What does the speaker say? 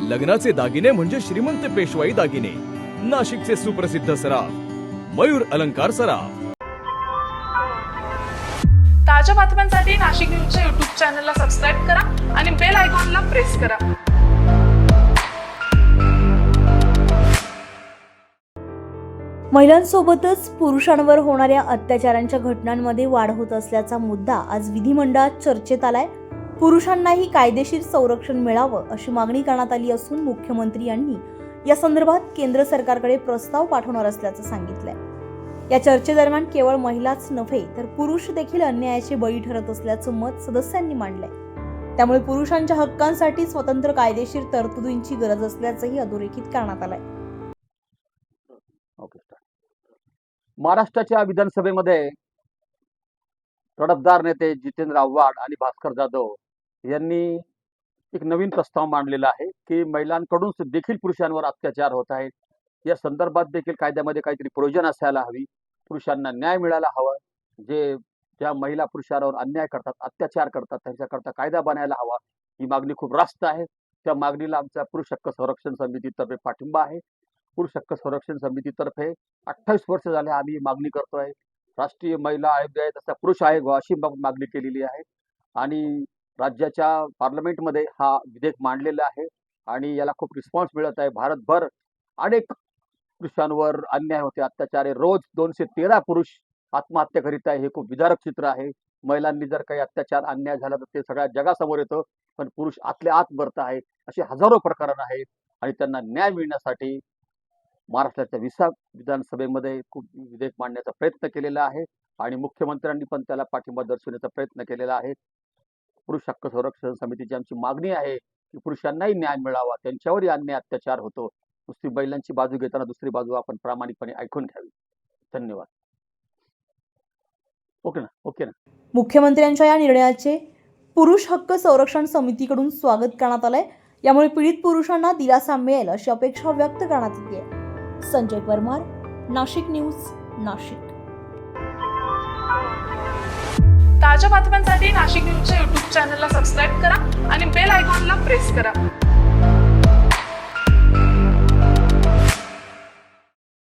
लग्नाचे दागिने म्हणजे श्रीमंत पेशवाई दागिने, नाशिकचे सुप्रसिद्ध सराफ मयूर अलंकार सराफ। ताज्या बातम्यांसाठी नाशिक न्यूजच्या YouTube चॅनलला सबस्क्राईब करा आणि बेल आयकॉनला प्रेस करा। महिलांसोबतच पुरुषांवर होणाऱ्या अत्याचारांच्या घटनांमध्ये वाढ होत असल्याचा मुद्दा आज विधिमंडळात चर्चेत आलाय। पुरुषांनाही कायदेशीर संरक्षण मिळावं अशी मागणी करण्यात आली असून मुख्यमंत्री यांनी या संदर्भात केंद्र सरकारकडे प्रस्ताव पाठवणार असल्याचं सांगितलंय। या चर्चेदरम्यान केवळ महिलाच नव्हे तर पुरुष देखील अन्यायाचे बळी ठरत असल्याचं मत सदस्यांनी मांडलंय। त्यामुळे पुरुषांच्या हक्कांसाठी स्वतंत्र कायदेशीर तरतुदींची गरज असल्याचंही अधोरेखित करण्यात आलंय। महाराष्ट्राच्या विधानसभेमध्ये तडफदार नेते जितेंद्र आव्हाड आणि भास्कर जाधव यांनी एक नवीन प्रस्ताव मांडलेला आहे की महिलांकडून देखील पुरुषांवर अत्याचार होत आहेत, या संदर्भात देखील कायद्यामध्ये काहीतरी प्रोविजन असायला हवी, पुरुषांना न्याय मिळायला हवा। ज्या महिला पुरुषांवर अन्याय करतात, अत्याचार करतात, त्यांच्याकरता कायदा बनायला हवा, ही मागणी खूप रास्त आहे। त्या मागणीला आमच्या पुरुष हक्क संरक्षण समितीतर्फे पाठिंबा आहे। पुरुष हक्क संरक्षण समितीतर्फे 28 वर्ष झाले आम्ही मागणी करतोय। राष्ट्रीय महिला आयोग आहे तसा पुरुष आयोग अशी मागणी केलेली आहे आणि राज्याच्या पार्लमेंटमध्ये हा विधेयक मांडलेला आहे आणि याला खूप रिस्पॉन्स मिळत आहे। भारतभर अनेक पुरुषांवर अन्याय होते, अत्याचार आहे। रोज 213 पुरुष आत्महत्या करीत आहे। हे खूप विदारक चित्र आहे। महिलांनी जर काही अत्याचार अन्याय झाला तर ते सगळ्या जगासमोर येतं, पण पुरुष आतल्या आत मरत आहे। असे हजारो प्रकरण आहेत आणि त्यांना न्याय मिळण्यासाठी महाराष्ट्राच्या 20 विधानसभेमध्ये खूप विधेयक मांडण्याचा प्रयत्न केलेला आहे आणि मुख्यमंत्र्यांनी पण त्याला पाठिंबा दर्शवण्याचा प्रयत्न केलेला आहे। पुरुष हक्क संरक्षण समितीची आमची मागणी आहे की पुरुषांनाही न्याय मिळावा, त्यांच्यावरही अन्याय अत्याचार होतो। नुसती महिलांची बाजू घेताना दुसरी बाजू आपण प्रामाणिकपणे ऐकून घ्यावी। धन्यवाद। ओके ना। मुख्यमंत्र्यांच्या या निर्णयाचे पुरुष हक्क संरक्षण समितीकडून स्वागत करण्यात आलंय। यामुळे पीडित पुरुषांना दिलासा मिळेल अशी अपेक्षा व्यक्त करण्यात येते आहे। संजय परमार, नाशिक न्यूज, नाशिक। ताज्या बातम्यांसाठी नाशिक न्यूजच्या YouTube चॅनलला सबस्क्राईब करा आणि बेल आयकॉनला प्रेस करा।